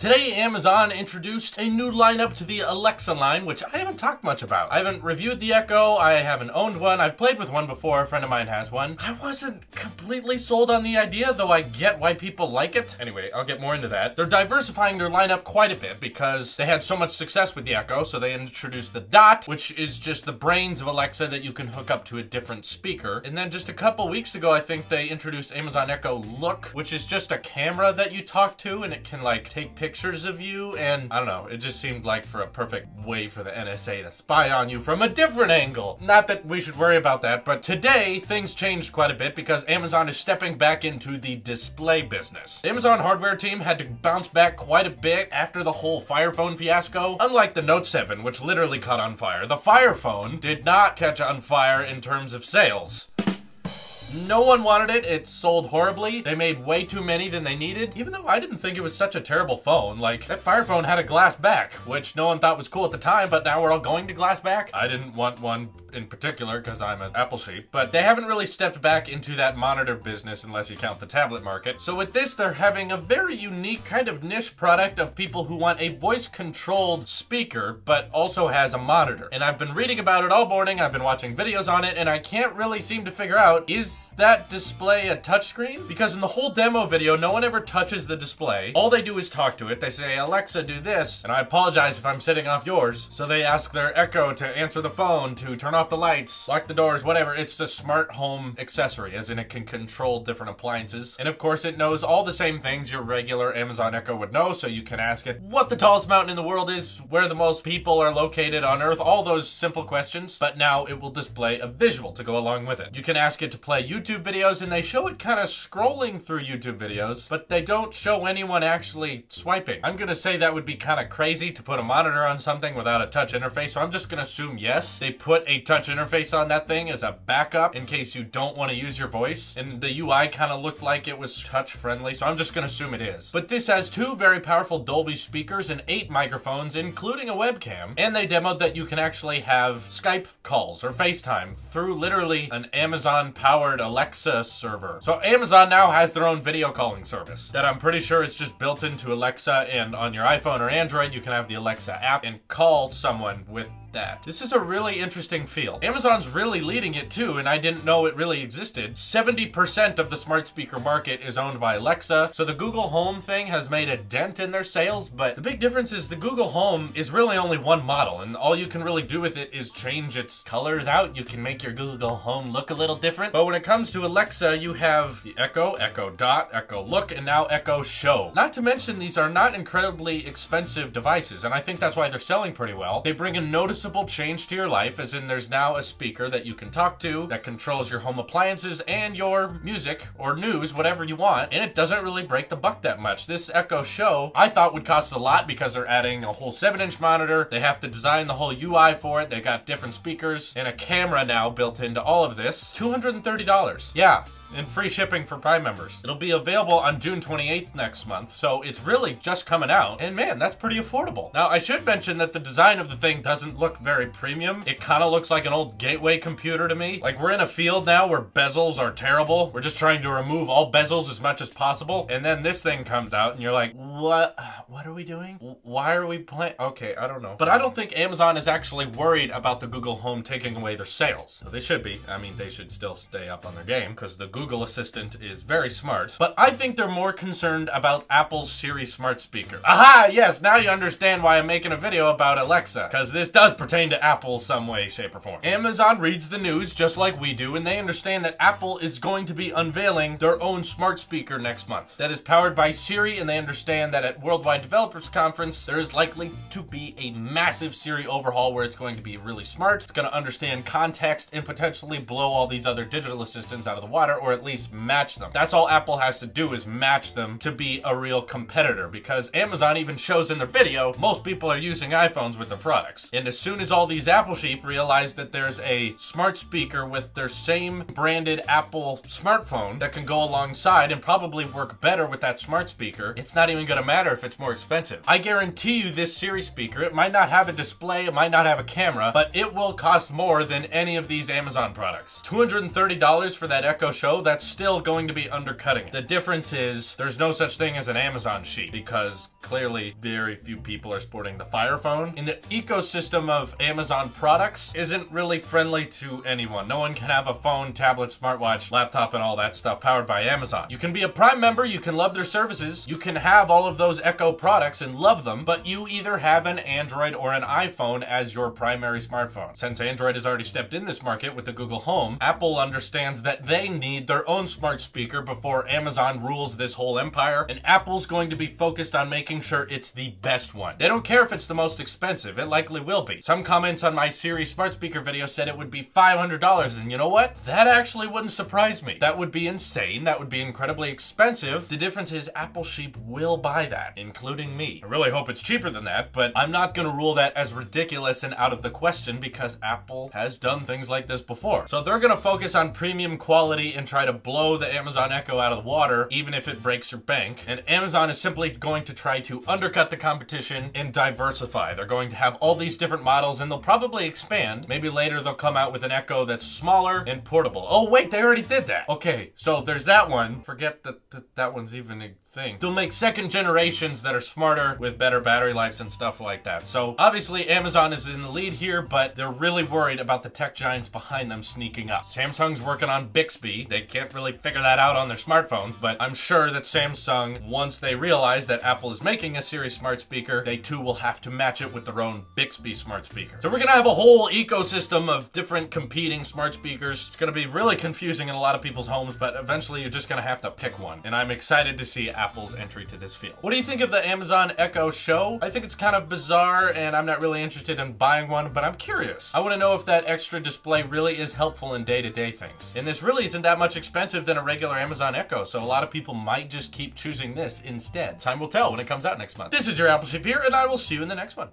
Today, Amazon introduced a new lineup to the Alexa line, which I haven't talked much about. I haven't reviewed the Echo, I haven't owned one, I've played with one before, a friend of mine has one. I wasn't completely sold on the idea, though I get why people like it. Anyway, I'll get more into that. They're diversifying their lineup quite a bit because they had so much success with the Echo, so they introduced the Dot, which is just the brains of Alexa that you can hook up to a different speaker. And then just a couple weeks ago, I think they introduced Amazon Echo Look, which is just a camera that you talk to and it can like take pictures of you, and I don't know, it just seemed like for a perfect way for the NSA to spy on you from a different angle. Not that we should worry about that, but today things changed quite a bit because Amazon is stepping back into the display business. The Amazon hardware team had to bounce back quite a bit after the whole Fire Phone fiasco. Unlike the Note 7, which literally caught on fire, the Fire Phone did not catch on fire in terms of sales. No one wanted it, it sold horribly. They made way too many than they needed, even though I didn't think it was such a terrible phone. Like, that Fire Phone had a glass back, which no one thought was cool at the time, but now we're all going to glass back. I didn't want one in particular because I'm an Apple sheep, but they haven't really stepped back into that monitor business unless you count the tablet market. So with this, they're having a very unique kind of niche product of people who want a voice-controlled speaker, but also has a monitor. And I've been reading about it all morning, I've been watching videos on it, and I can't really seem to figure out, is that display a touchscreen? Because in the whole demo video, no one ever touches the display. All they do is talk to it. They say, Alexa, do this, and I apologize if I'm sitting off yours. So they ask their Echo to answer the phone, to turn off the lights, lock the doors, whatever. It's a smart home accessory, as in it can control different appliances. And of course, it knows all the same things your regular Amazon Echo would know, so you can ask it what the tallest mountain in the world is, where the most people are located on Earth, all those simple questions. But now it will display a visual to go along with it. You can ask it to play YouTube videos, and they show it kind of scrolling through YouTube videos, but they don't show anyone actually swiping. I'm gonna say that would be kind of crazy to put a monitor on something without a touch interface, so I'm just gonna assume yes. They put a touch interface on that thing as a backup in case you don't want to use your voice, and the UI kind of looked like it was touch friendly, so I'm just gonna assume it is. But this has 2 very powerful Dolby speakers and 8 microphones, including a webcam, and they demoed that you can actually have Skype calls or FaceTime through literally an Amazon powered Alexa server. So Amazon now has their own video calling service that I'm pretty sure is just built into Alexa, and on your iPhone or Android you can have the Alexa app and call someone with that. This is a really interesting field. Amazon's really leading it too, and I didn't know it really existed. 70% of the smart speaker market is owned by Alexa, so the Google Home thing has made a dent in their sales, but the big difference is the Google Home is really only one model, and all you can really do with it is change its colors out. You can make your Google Home look a little different, but when it comes to Alexa, you have the Echo, Echo Dot, Echo Look, and now Echo Show. Not to mention, these are not incredibly expensive devices, and I think that's why they're selling pretty well. They bring a noticeable change to your life, as in there's now a speaker that you can talk to that controls your home appliances and your music or news, whatever you want, and it doesn't really break the buck that much. This Echo Show I thought would cost a lot because they're adding a whole 7-inch monitor, they have to design the whole UI for it, they got different speakers and a camera now built into all of this. $230. Yeah. And free shipping for Prime members. It'll be available on June 28th next month, so it's really just coming out. And man, that's pretty affordable. Now, I should mention that the design of the thing doesn't look very premium. It kind of looks like an old gateway computer to me. Like, we're in a field now where bezels are terrible. We're just trying to remove all bezels as much as possible. And then this thing comes out and you're like, what are we doing? Why are we playing? Okay, I don't know. But I don't think Amazon is actually worried about the Google Home taking away their sales. So they should be. I mean, they should still stay up on their game because the Google Assistant is very smart, but I think they're more concerned about Apple's Siri smart speaker. Aha! Yes, now you understand why I'm making a video about Alexa, because this does pertain to Apple some way, shape, or form. Amazon reads the news just like we do, and they understand that Apple is going to be unveiling their own smart speaker next month that is powered by Siri, and they understand that at Worldwide Developers Conference, there is likely to be a massive Siri overhaul where it's going to be really smart, it's going to understand context, and potentially blow all these other digital assistants out of the water, or at least match them. That's all Apple has to do, is match them to be a real competitor, because Amazon even shows in their video most people are using iPhones with their products. And as soon as all these Apple sheep realize that there's a smart speaker with their same branded Apple smartphone that can go alongside and probably work better with that smart speaker, it's not even gonna matter if it's more expensive. I guarantee you this Siri speaker, it might not have a display, it might not have a camera, but it will cost more than any of these Amazon products. $230 for that Echo Show, that's still going to be undercutting it. The difference is there's no such thing as an Amazon sheep because Clearly, very few people are sporting the Fire Phone. And the ecosystem of Amazon products isn't really friendly to anyone. No one can have a phone, tablet, smartwatch, laptop, and all that stuff powered by Amazon. You can be a Prime member, you can love their services, you can have all of those Echo products and love them, but you either have an Android or an iPhone as your primary smartphone. Since Android has already stepped in this market with the Google Home, Apple understands that they need their own smart speaker before Amazon rules this whole empire, and Apple's going to be focused on making sure it's the best one. They don't care if it's the most expensive, it likely will be. Some comments on my Siri smart speaker video said it would be $500, and you know what? That actually wouldn't surprise me. That would be insane, that would be incredibly expensive. The difference is Apple sheep will buy that, including me. I really hope it's cheaper than that, but I'm not gonna rule that as ridiculous and out of the question because Apple has done things like this before. So they're gonna focus on premium quality and try to blow the Amazon Echo out of the water, even if it breaks your bank. And Amazon is simply going to try to undercut the competition and diversify. They're going to have all these different models and they'll probably expand. Maybe later they'll come out with an Echo that's smaller and portable. Oh wait, they already did that. Okay, so there's that one. Forget that one's even a thing. They'll make second generations that are smarter with better battery lives and stuff like that. So obviously Amazon is in the lead here, but they're really worried about the tech giants behind them sneaking up. Samsung's working on Bixby. They can't really figure that out on their smartphones, but I'm sure that Samsung, once they realize that Apple is making a Siri smart speaker, they too will have to match it with their own Bixby smart speaker. So we're gonna have a whole ecosystem of different competing smart speakers. It's gonna be really confusing in a lot of people's homes, but eventually you're just gonna have to pick one. And I'm excited to see Apple's entry to this field. What do you think of the Amazon Echo Show? I think it's kind of bizarre and I'm not really interested in buying one, but I'm curious. I want to know if that extra display really is helpful in day-to-day things. And this really isn't that much expensive than a regular Amazon Echo, so a lot of people might just keep choosing this instead. Time will tell when it comes out next month. This is your Apple Chef here, and I will see you in the next one.